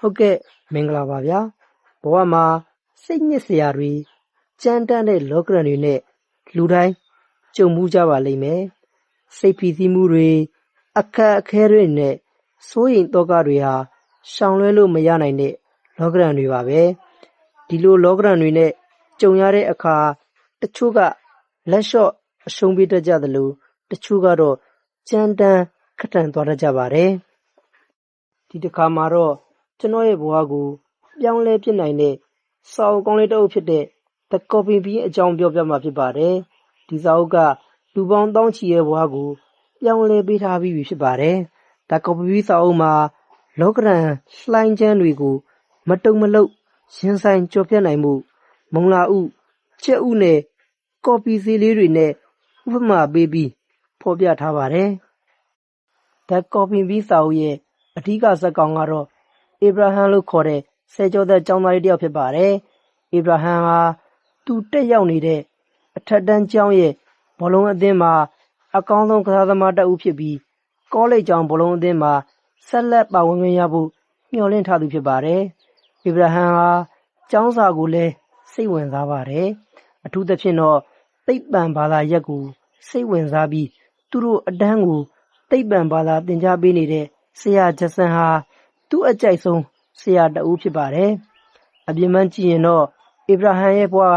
ဟုတ်ကဲ့မင်္ဂလာပါဗျာဘဝမှာစိတ်ညစ်စရာတွေကြမ်းတမ်းတဲ့လောကရန်တွေနဲ့လူတိုင်းကြုံမှုကြပါလိမ့်မယ်စိတ်ဖိစီးမှုတွေအခက်အခဲတွေနဲ့စိုးရိမ်တော့ကတွေဟာရှောင်လွှဲလို့မရနိုင်တဲ့လောကရန်တွေပါပဲဒီလိုလောကရန်တွေနဲ့ကြုံရတဲ့အခါတချို့ကလက်လျှော့အရှုံးပေးတတ်ကြသလိုတချို့ကတော့ကြမ်းတမ်းခက်ထန်သွားတတ်ကြပါတယ်ဒီတစ်ခါမှာတော့ကျွန်တော်ရဲ့ဘဝကိုပြောင်းလဲပြစ်နိုင်တဲ့စာအုပ်ကောင်းလေးတစ်အုပ်ဖြစ်တဲ့ The Coffee Bean အကြောင်းပြောပြမှာဖြစ်ပါတယ်ဒီစာအုပ်ကလူပေါင်းတောင်းချီရဲ့ဘဝကိုပြောင်းလဲပေးထားပြီးဖြစ်ပါတယ် The Coffee Bean စာအုပ်မှာလောကရန်လှိုင်းချမ်းတွေကိုမတုံမလုတ်ရင်ဆိုင်ကြော်ဖြတ်နိုင်မှုမုံလာဥချက်ဥနဲ့ကော်ပီစီလေးတွေနဲ့ဥပမာပေးပြီးဖော်ပြထားပါတယ် The Coffee Bean စာအုပ်ရဲ့အဓိကဇာတ်ကောင်ကတော့အေဗရာဟမ်လို့ခေါ်တဲ့ဆယ်ကျော်သက်ကျောင်းသားလေးတစ်ယောက်ဖြစ်ပါတယ်။အေဗရာဟမ်ဟာသူတက်ရောက်နေတဲ့အထက်တန်းကျောင်းရဲ့ဘောလုံးအသင်းမှာအကောင်းဆုံးကစားသမားတစ်ဦးဖြစ်ပြီးကောလိပ်ကျောင်းဘောလုံးအသင်းမှာဆက်လက်ပါဝင်ခွင့်ရဖို့မျှော်လင့်ထားသူဖြစ်ပါတယ်။အေဗရာဟမ်ဟာကျောင်းစာကိုလည်းစိတ်ဝင်စားပါတယ်။အထူးသဖြင့်တော့သိပ္ပံဘာသာရပ်ကိုစိတ်ဝင်စားပြီးသူတို့အတန်းကိုသိပ္ပံဘာသာသင်ကြားပေးနေတဲ့ဆရာဂျက်ဆန်ဟာသူ့အကြိုက်ဆုံးဆရာတဦးဖြစ်ပါတယ်။အပြင်မှကြည့်ရင်တော့အေဗရာဟမ်ရဲ့ဘဝက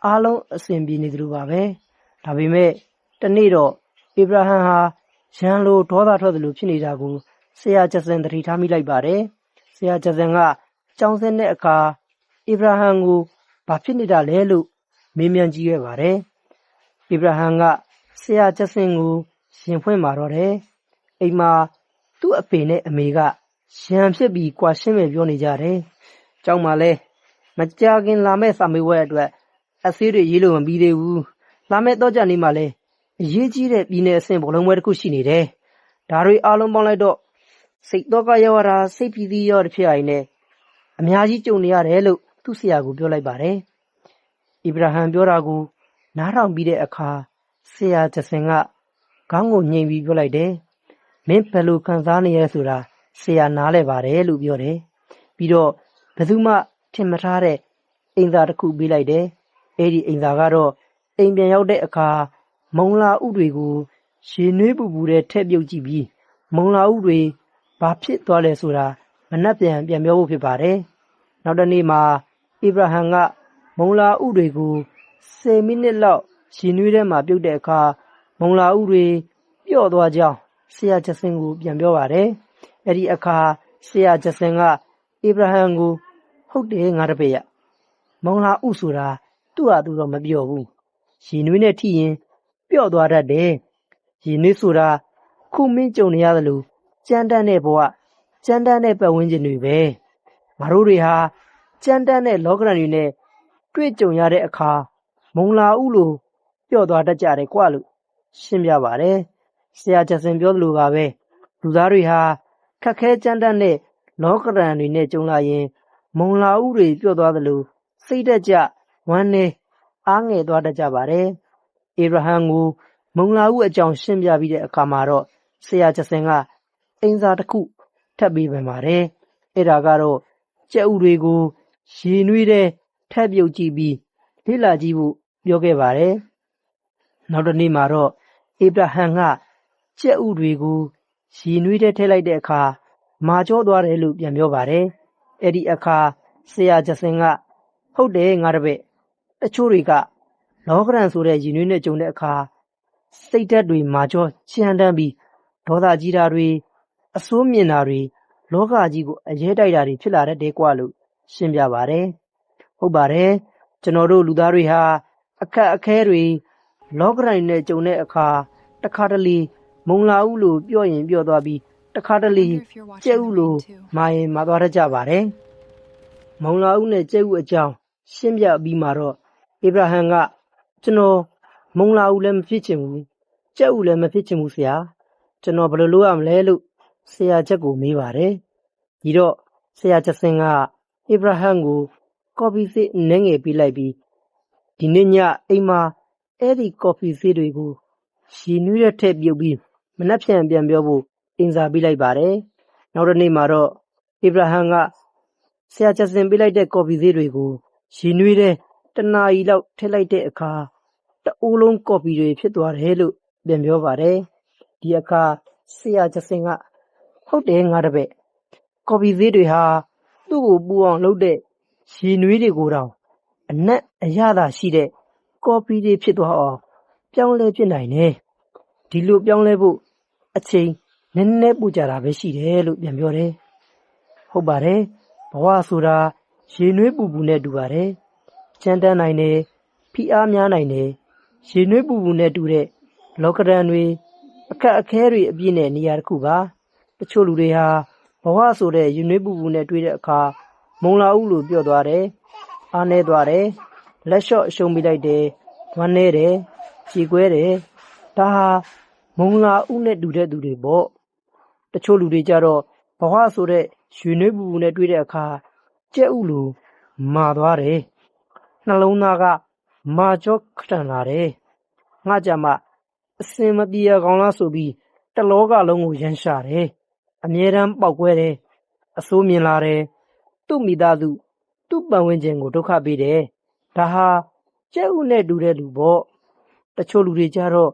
အားလုံးအဆင်ပြေနေသလိုပါပဲ။ဒါပေမဲ့တနေ့တော့အေဗရာဟမ်ဟာရန်လိုဒေါသထွက်သလိုဖြစ်နေတာကိုဆရာဂျက်ဆန်သတိထားမိလိုက်ပါတယ်။ဆရာဂျက်ဆန်ကကျောင်းဆင်းတဲ့အခါအေဗရာဟမ်ကိုဘာဖြစ်နေတာလဲလို့မေးမြန်းကြည့်ခဲ့ပါတယ်။အေဗရာဟမ်ကဆရာဂျက်ဆန်ကိုရင်ဖွင့်มาတော့တယ်။အိမ်မှာသူ့အဖေနဲ့အမေကရန်ဖြစ်ပြီးကွာရှင်းမယ်ပြောနေကြတယ်။ကျောင်းမှာလဲမကြာခင်လာမဲ့စာမေးပွဲအတွက်အဆေးတွေရေးလို့မပြီးသေးဘူး။လာမဲ့တော့ကြနေမှလဲအရေးကြီးတဲ့ပြည်နယ်အဆင့်ဘောလုံးပွဲတစ်ခုရှိနေတယ်။ဒါတွေအားလုံးပေါင်းလိုက်တော့စိတ်တော့ကရောက်ရတာစိတ်ဖြီးသီးရောဖြစ်ရည်နဲ့အများကြီးကြုံနေရတယ်လို့သူ့ဆရာကပြောလိုက်ပါတယ်။အိဗရာဟမ်ပြောတာကိုနားထောင်ပြီးတဲ့အခါဆရာဂျက်ဆင်ကခေါင်းကိုညှိပြီးပြောလိုက်တယ်။မင်းဘယ်လိုခံစားနေရဆိုတာဆရာနားလဲပါတယ်လို့ပြောတယ်။ပြီးတော့ဘယ်သူမှထင်မထားတဲ့အိမ်သာတစ်ခုပေးလိုက်တယ်။အဲ့ဒီအိမ်သာကတော့အိမ်ပြန်ရောက်တဲ့အခါမုံလာဥတွေကိုရေနွေးပူပူတဲ့ထည့်ပြုတ်ကြည့်ပြီးမုံလာဥတွေဘာဖြစ်သွားလဲဆိုတာမနှက်ပြန်ပြောဖို့ဖြစ်ပါတယ်။နောက်တစ်နေ့မှာအိဗရာဟမ်ကမုံလာဥတွေကို10မိနစ်လောက်ရေနွေးထဲမှာပြုတ်တဲ့အခါမုံလာဥတွေပျော့သွားကြောင်းဆရာဂျက်ဆင်ကိုပြန်ပြောပါတယ်။အဲ့ဒီအခါဆရာဂျက်ဆင်ကအေဗရာဟမ်ကိုဟုတ်တယ်ငါတပည့်ရမုံလာဥဆိုတာသူ့ဟာသူတော့မပြောဘူးရေနွေးနဲ့ထိရင်ပျော့သွားတတ်တယ်ရေနွေးဆိုတာခုမင်းကြုံနေရတယ်လို့ကြမ်းတမ်းတဲ့ဘဝကြမ်းတမ်းတဲ့ပတ်ဝန်းကျင်တွေပဲငါတို့တွေဟာကြမ်းတမ်းတဲ့လောကရန်တွေနဲ့တွေ့ကြုံရတဲ့အခါမုံလာဥလို့ပျော့သွားတတ်ကြတယ်ကွာလို့ရှင်းပြပါတယ်ဆရာဂျက်ဆင်ပြောသလိုပါပဲလူသားတွေဟာခက်ခဲကြမ်းတမ်းတဲ့လောကရန်တွေနဲ့ကြုံလာရင်မုံလာဥတွေပျော့သွားသလိုစိတ်တက်ကြဝမ်းနေအားငယ်သွားတတ်ကြပါတယ်အေဗရာဟမ်ကိုမုံလာဥအကြောင်းရှင်းပြပြီးတဲ့အခါမှာတော့ဆရာဂျက်ဆင်ကအိမ်စာတစ်ခုထပ်ပေးပြန်ပါတယ်အဲ့ဒါကတော့ကြက်ဥတွေကိုရေနွေးတဲ့ထပ်ပြုတ်ကြည့်ပြီးလေ့လာကြည့်ဖို့ပြောခဲ့ပါတယ်နောက်တစ်နေ့မှာတော့အေဗရာဟမ်ကကြက်ဥတွေကိုရေနွေးတဲ့ထည့်လိုက်တဲ့အခါမာကျောသွားတယ်လို့ပြန်ပြောပါတယ်အဲ့ဒီအခါဆရာဂျက်ဆင်ကဟုတ်တယ်ငါတပည့်တချို့တွေကလောကရန်ဆိုတဲ့ရေနွေးနဲ့ကြုံတဲ့အခါစိတ်ဓာတ်တွေမာကျောချမ်းတမ်းပြီးဒေါသကြီးတာတွေအဆိုးမြင်တာတွေလောကကြီးကိုအရေးတိုက်တာတွေဖြစ်လာတတ်တယ်ကွာလို့ရှင်းပြပါတယ်ဟုတ်ပါတယ်ကျွန်တော်တို့လူသားတွေဟာအခက်အခဲတွေလောကရန်နဲ့ကြုံတဲ့အခါတခါတလေမုံလာဥလို့ပြောရင်ပြောသွားပြီးတခါတလေကျဲဥလို့မာရင်မာသွားတတ်ကြပါတယ်မုံလာဥနဲ့ကျဲဥအကြောင်းရှင်းပြပြီးမှတော့အေဗရာဟမ်ကကျွန်တော်မုံလာဥလည်းမဖြစ်ချင်ဘူးကျဲဥလည်းမဖြစ်ချင်ဘူးဆရာကျွန်တော်ဘယ်လိုလုပ်ရမလဲလို့ဆရာချက်ကိုမေးပါတယ်ဒီတော့ဆရာချက်စင်ကအေဗရာဟမ်ကိုကော်ဖီဆေးနည်းငယ်ပေးလိုက်ပြီးဒီနေ့ညအိမ်မှာအဲ့ဒီကော်ဖီဆေးတွေကိုရေနွေးတဲ့ထည့်ပြုတ်ပြီးမနှက်ပြန်ပြောဖို့အင်စာပေးလိုက်ပါတယ်နောက်တစ်နေ့မှာတော့အေဗရာဟမ်က ဆရာချက်စင်ပေးလိုက်တဲ့ကော်ဖီဈေးတွေကိုရေနွေးတဲ့တနာရီလောက်ထည့်လိုက်တဲ့အခါတအိုးလုံးကော်ဖီတွေဖြစ်သွားတယ်လို့ပြန်ပြောပါတယ်။ဒီအခါဆရာချက်စင်ကဟုတ်တယ်ငါတပည့်ကော်ဖီဈေးတွေဟာသူ့ကိုပူအောင်လုပ်တဲ့ရေနွေးတွေကိုတောင်အနက်အရသာရှိတဲ့ကော်ဖီတွေဖြစ်သွားအောင်ပြောင်းလဲပြစ်နိုင်တယ်။ဒီလိုပြောင်းလဲဖို့အချိန်နည်းနည်းပူကြတာပဲရှိတယ်လို့ပြန်ပြောတယ်။ဟုတ်ပါတယ်ဘဝဆိုတာရေနွေးပူပူနဲ့တူပါတယ်။ကြမ်းတမ်းနိုင်တယ်ဖိအားများနိုင်တယ်ရေနွေးပူပူနဲ့တူတဲ့လောကဒဏ်တွေအခက်အခဲတွေအပြည့်နဲ့နေရာတစ်ခုပါတချို့လူတွေဟာဘဝဆိုတဲ့ရေနွေးပူပူနဲ့တွေ့တဲ့အခါမုံလာဦးလို့ပြောသွားတယ်အားနေသွားတယ်လက်လျှော့ရှုံးပြလိုက်တယ်ဝမ်းနေတယ်ခြေကွဲတယ်ဒါဟာမုံလာဦးနဲ့တူတဲ့သူတွေပေါ့တချို့လူတွေကြတော့ဘဝဆိုတဲ့ရေနွေးပူပူနဲ့တွေ့တဲ့အခါကြက်ဥလိုမာသွားတယ်နှလုံးသားကမာကြောခထန်လာတယ်ငါကြမှာအစင်မပြေရကောင်းလားဆိုပြီးတလောကလုံးကိုရန်ရှာတယ်အမြဲတမ်းပေါက်ကွဲတယ်အဆိုးမြင်လာတယ်သူ့မိသားစုသူ့ပတ်ဝန်းကျင်ကိုဒုက္ခပေးတယ်ဒါဟာကြက်ဥနဲ့တူတဲ့လူပေါ့တချို့လူတွေကြတော့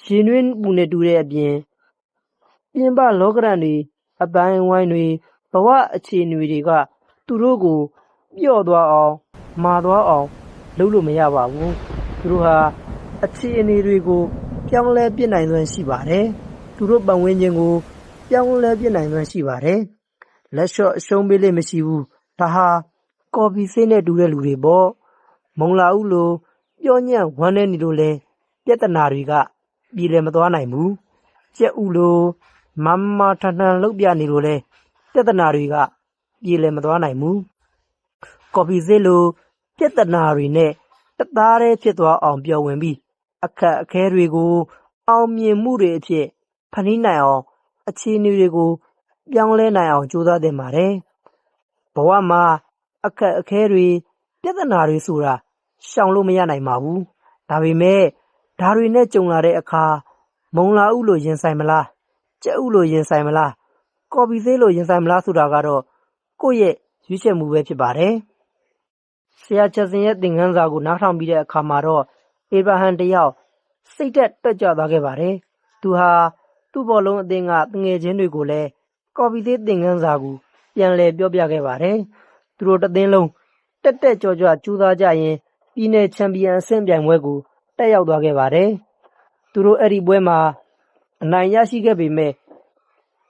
ရေနွေးပူနဲ့တူတဲ့အပြင်ပြင်ပလောကရန်တွေအပိုင်းဝိုင်းတွေဘဝအခြေအနေတွေကသူတို့ကိုပျော့သွားအောင်မာသွားအောင်လုပ်လို့မရပါဘူးသူတို့ဟာအခြေအနေတွေကိုပြောင်းလဲပြစ်နိုင်စွမ်းရှိပါတယ်သူတို့ပတ်ဝန်းကျင်ကိုပြောင်းလဲပြစ်နိုင်စွမ်းရှိပါတယ်လက်လျှော့အရှုံးပေးလိမ့်မရှိဘူးဒါဟာကော်ဖီဆေးနဲ့တူတဲ့လူတွေပေါ့မုံလာဦးလိုပြောညံ့ဝမ်းနေနေလို့လဲပြဿနာတွေကပြည်လည်မသွားနိုင်ဘူးကြက်ဥလိုမမထန်ထန်လှုပ်ပြနေလို့လဲပြဿနာတွေကပြည်လည်မသွားနိုင်ဘူးကော်ဖီဆေးလိုပြဿနာတွေနဲ့တသားတည်းဖြစ်သွားအောင်ပြောဝင်ပြီးအခက်အခဲတွေကိုအောင်မြင်မှုတွေအဖြစ်ဖန်တီးနိုင်အောင်အခြေအနေတွေကိုပြောင်းလဲနိုင်အောင်ကြိုးစားသင့်ပါတယ်ဘဝမှာအခက်အခဲတွေပြဿနာတွေဆိုတာရှောင်လို့မရနိုင်ပါဘူးဒါပေမဲ့ဒါတွေနဲ့ကြုံလာတဲ့အခါမုံလာဥလို့ရင်ဆိုင်မလားကြက်ဥလို့ရင်ဆိုင်မလားကော်ဖီဆေးလို့ရင်ဆိုင်မလားဆိုတာကတော့ကိုယ့်ရဲ့ရွေးချယ်မှုပဲဖြစ်ပါတယ်ဆရာချက်စင်ရဲ့သင်ခန်းစာကိုနားထောင်ပြီးတဲ့အခါမှာတော့အေဗရာဟမ်တယောက်စိတ်တက်တက်ကြွသွားခဲ့ပါတယ်သူဟာသူ့ဘောလုံးအသင်းကတငယ်ချင်းတွေကိုလည်းကော်ဖီဆေးသင်ခန်းစာကိုပြန်လည်ပြောပြခဲ့ပါတယ်သူတို့တစ်သင်းလုံးတက်တက်ကြွကြွကြိုးစားကြရင်ပြည်နယ်ချန်ပီယံအဆင့်ပြိုင်ပွဲကိုတက်ရောက်သွားခဲ့ပါတယ်သူတို့အဲ့ဒီပွဲမှာအနိုင်ရရှိခဲ့ပေမဲ့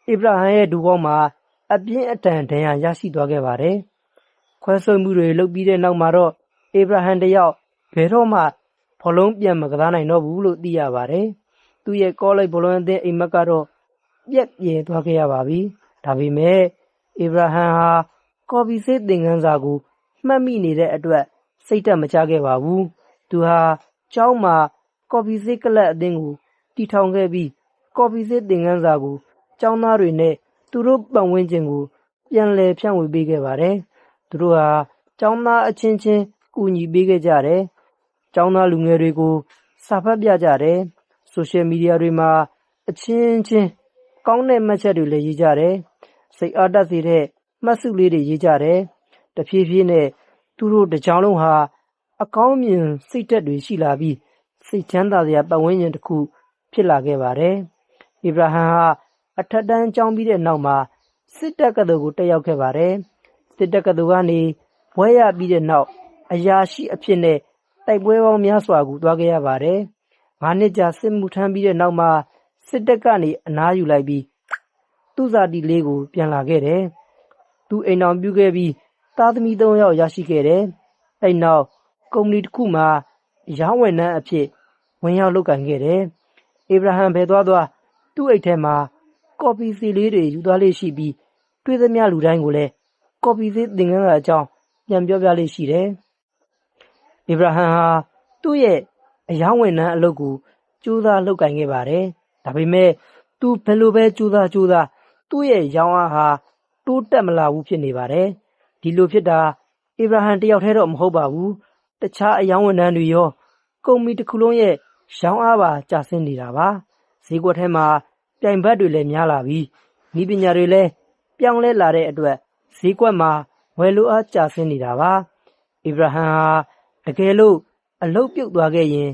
အေဗရာဟမ်ရဲ့ဒူပေါင်းမှာအပြင်းအထန်ဒဏ်ရာရရှိသွားခဲ့ပါတယ်ခွဲဆွဲမှုတွေလုပ်ပြီးတဲ့နောက်မှာတော့အေဗရာဟမ်တယောက်ဘယ်တော့မှဘောလုံးပြန်မကစားနိုင်တော့ဘူးလို့သိရပါတယ်သူ့ရဲ့ကောလိပ်ဘောလုံးအသင်းအိမ်မက်ကတော့ပြက်ပြဲသွားခဲ့ရပါပြီဒါပေမဲ့အေဗရာဟမ်ဟာကော်ဖီဆေးသင်ခန်းစာကိုမှတ်မိနေတဲ့အတွက်စိတ်တက်မချခဲ့ပါဘူးသူဟာကျောင်းမှာကော်ဖီဆေးကလပ်အသင်းကိုတည်ထောင်ခဲ့ပြီးကော်ဖီဆေးသင်ခန်းစာကိုကျောင်းသားတွေနဲ့သူတို့ပတ်ဝန်းကျင်ကိုပြန်လည်ဖြန့်ဝေပေးခဲ့ပါတယ်သူတို့ဟာကျောင်းသားအချင်းချင်းကူညီပေးခဲ့ကြတယ်ကျောင်းသားလူငယ်တွေကိုစာဖတ်ပြကြတယ်ဆိုရှယ်မီဒီယာတွေမှာအချင်းချင်းကောင်းတဲ့မှတ်ချက်တွေလည်းရေးကြတယ်စိတ်အားတက်စေတဲ့မှတ်စုလေးတွေရေးကြတယ်တဖြည်းဖြည်းနဲ့သူတို့တစ်ကြောင်လုံးဟာအကောင်းမြင်စိတ်ဓာတ်တွေရှိလာပြီးစိတ်ချမ်းသာစရာပတ်ဝန်းကျင်တစ်ခုဖြစ်လာခဲ့ပါတယ်အေဗရာဟမ်ဟာအထက်တန်းကျောင်းပြီးတဲ့နောက်မှာစစ်တပ်ကတော်ကိုတက်ရောက်ခဲ့ပါတယ်စစ်တပ်ကတော်ကနေဘွဲရပြီးတဲ့နောက်အရာရှိအဖြစ်နဲ့တိုက်ပွဲပေါင်းများစွာကိုတွားခဲ့ရပါတယ်9နှစ်ကြာစစ်မှုထမ်းပြီးတဲ့နောက်မှာစစ်တပ်ကနေအနားယူလိုက်ပြီးသူ့ဇာတိလေးကိုပြန်လာခဲ့တယ်သူအိမ်တော်ပြုခဲ့ပြီးသားသမီး3ယောက်ရရှိခဲ့တယ်အဲ့နောက်ကုမ္ပဏီတစ်ခုမှာရောင်းဝယ်နှန်းအဖြစ်ဝင်ရောက်လုပ်ကိုင်ခဲ့တယ်အေဗရာဟမ်ဘယ်သွားသူ့အိတ်ထဲမှာကော်ဖီဆေးလေးတွေယူသွားလေးရှိပြီးတွေ့သမျှလူတိုင်းကိုလည်းကော်ဖီဆေးသင်ခန်းစာအကြောင်းပြန်ပြောပြလေးရှိတယ်အေဗရာဟမ်ဟာသူ့ရဲ့အယောင်းဝန်ထမ်းအလုပ်ကိုကြိုးစားလုပ်ကိုင်ခဲ့ပါတယ်ဒါပေမဲ့သူဘယ်လိုပဲကြိုးစားသူ့ရဲ့ရောင်းအားဟာတိုးတက်မလာဘူးဖြစ်နေပါတယ်ဒီလိုဖြစ်တာအေဗရာဟမ်တယောက်တည်းတော့မဟုတ်ပါဘူးတခြားအယောင်းဝန်ထမ်းတွေရောကုမ္ပဏီတစ်ခုလုံးရဲ့ရောင်းအားပါကျဆင်းနေတာပါဈေးကွက်ထဲမှာပြိုင်ဘက်တွေလည်းများလာပြီးဤပညာတွေလည်းပြောင်းလဲလာတဲ့အတွက်ဈေးကွက်မှာ ဝယ်လိုအားကျဆင်းနေတာပါ။ဧဗြဟံဟာတကယ်လို့အလုတ်ပြုတ်သွားခဲ့ရင်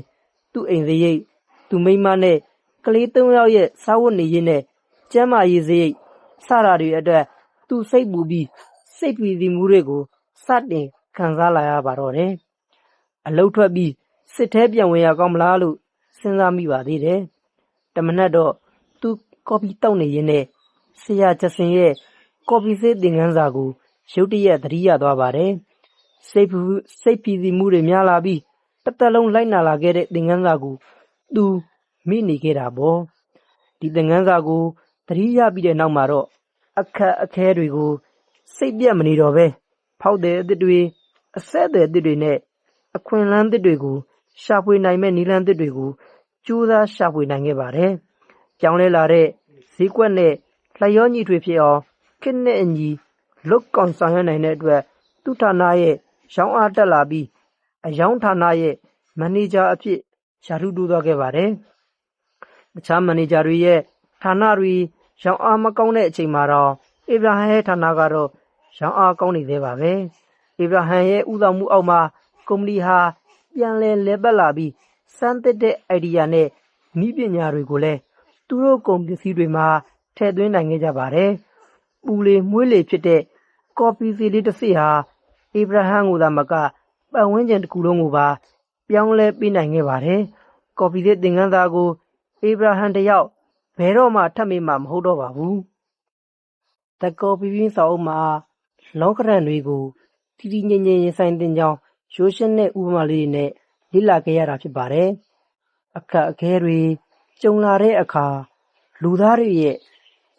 သူ့အိမ်စရိတ်သူ့မိန်းမနဲ့ကလေး၃ယောက်ရဲ့စားဝတ်နေရေးနဲ့ကျန်းမာရေးစရိတ်စတာတွေအတွက်သူစိတ်ပူပြီးစိတ်ပီတိမှုတွေကိုစတင်ခံစားလာရပါတော့တယ်။အလုတ်ထွက်ပြီးစစ်ထဲပြန်ဝင်ရကောင်းမလားလို့စဉ်းစားမိပါသေးတယ်။တမနက်တော့သူကော်ဖီတောက်နေရင်းနဲ့ဆရာဂျက်ဆင်ရဲ့ကော်ဖီဆေးသင်ခန်းစာကိုရုတ်တရက်သတိရသွားပါတယ်။စိတ်ပီတိမှုတွေများလာပြီးတစ်သက်လုံးလိုက်နာလာခဲ့တဲ့သင်ခန်းစာကိုသူမိနေခဲ့တာပေါ့။ဒီသင်ခန်းစာကိုသတိရပြီးတဲ့နောက်မှာတော့အခက်အခဲတွေကိုစိတ်ပြတ်မနေတော့ပဲဖောက်တဲ့အသစ်တွေအဆက်အသွယ်အသစ်တွေနဲ့အခွင့်အလမ်းသစ်တွေကိုရှာဖွေနိုင်မဲ့နည်းလမ်းသစ်တွေကိုကြိုးစားရှာဖွေနိုင်ခဲ့ပါတယ်။ကြောင်းလဲလာတဲ့ဈေးကွက်နဲ့လျောညီထွေဖြစ်အောင်ခေတ်နဲ့အညီလုတ်ကောင်ဆောင်ရွက်နိုင်တဲ့အတွက်သူ့ဌာနရဲ့ရောင်းအားတက်လာပြီးအယောင်းဌာနရဲ့မန်နေဂျာအဖြစ်ရာထူးတိုးသွားခဲ့ပါတယ်။တခြားမန်နေဂျာတွေရဲ့ဌာနတွေရောင်းအားမကောင်းတဲ့အချိန်မှာတော့ဧဗြဟံရဲ့ဌာနကတော့ရောင်းအားကောင်းနေသေးပါပဲ။ဧဗြဟံရဲ့ဦးဆောင်မှုအောက်မှာကုမ္ပဏီဟာပြန်လည်ပတ်လာပြီးစမ်းသစ်တဲ့ idea နဲ့နည်းပညာတွေကိုလည်းသူတို့ကုန်ပစ္စည်းတွေမှာထည့်သွင်းနိုင်ခဲ့ကြပါတယ်။ပူလေမွှေးလေဖြစ်တဲ့ကော်ဖီစီလေးတစ်စီဟာဧဗြဟံကိုသာမကပတ်ဝန်းကျင်တစ်ခုလုံးကိုပါပြောင်းလဲပေးနိုင်ခဲ့ပါတယ်။ကော်ဖီသစ်သင်ခန်းစာကိုဧဗြဟံတယောက်ဘယ်တော့မှထပ်မေးမှာမဟုတ်တော့ပါဘူး။ The Coffee Bean စာအုပ်မှာလောကဓာတ်တွေကိုတီတီငြိမ်ငြိမ်ရင်ဆိုင်တင်ကြောင်းရိုးရှင်းတဲ့ဥပမာလေးတွေနဲ့လေ့လာခဲ့ရတာဖြစ်ပါတယ်။အခက်အခဲတွေကြုံလာတဲ့အခါလူသားတွေရဲ့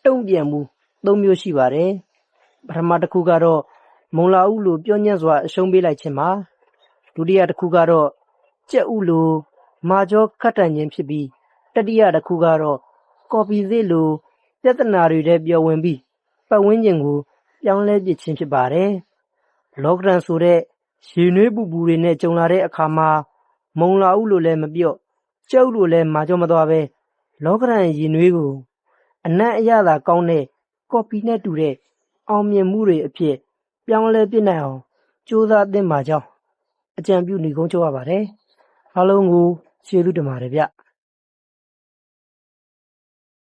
တုံ့ပြန်မှု၃မျိုးရှိပါတယ်။ပထမတစ်ခုကတော့မုံလာဥလိုပြောညံ့စွာအရှုံးပေးလိုက်ခြင်းပါ။ဒုတိယတစ်ခုကတော့ကြက်ဥလိုမာကြောခတ်တန်ခြင်းဖြစ်ပြီးတတိယတစ်ခုကတော့ကော်ဖီစေ့လိုပြဿနာတွေထဲပျော်ဝင်ပြီးပတ်ဝန်းကျင်ကိုပြောင်းလဲပစ်ခြင်းဖြစ်ပါတယ်။လောကဓာတ်ဆိုတဲ့ရေနွေးပူပူတွေနဲ့ကြုံလာတဲ့အခါမှာမုံလာဥလိုလည်းမပြော့ကြက်ဥလိုလည်းမာကြောမသွားပဲလောကဓာတ်ရေနွေးကိုအနံ့အရသာကောင်းတဲ့ကော်ဖီနဲ့တူတဲ့အောင်မြင်မှုတွေအဖြစ်ပြောင်းလဲပစ်နိုင်အောင်ကြိုးစားသင့်ပါကြောင်းအကြံပြုနေကုန်းချုပ်ရပါတယ်။အားလုံးကိုကျေးဇူးတင်ပါတယ်ဗျ။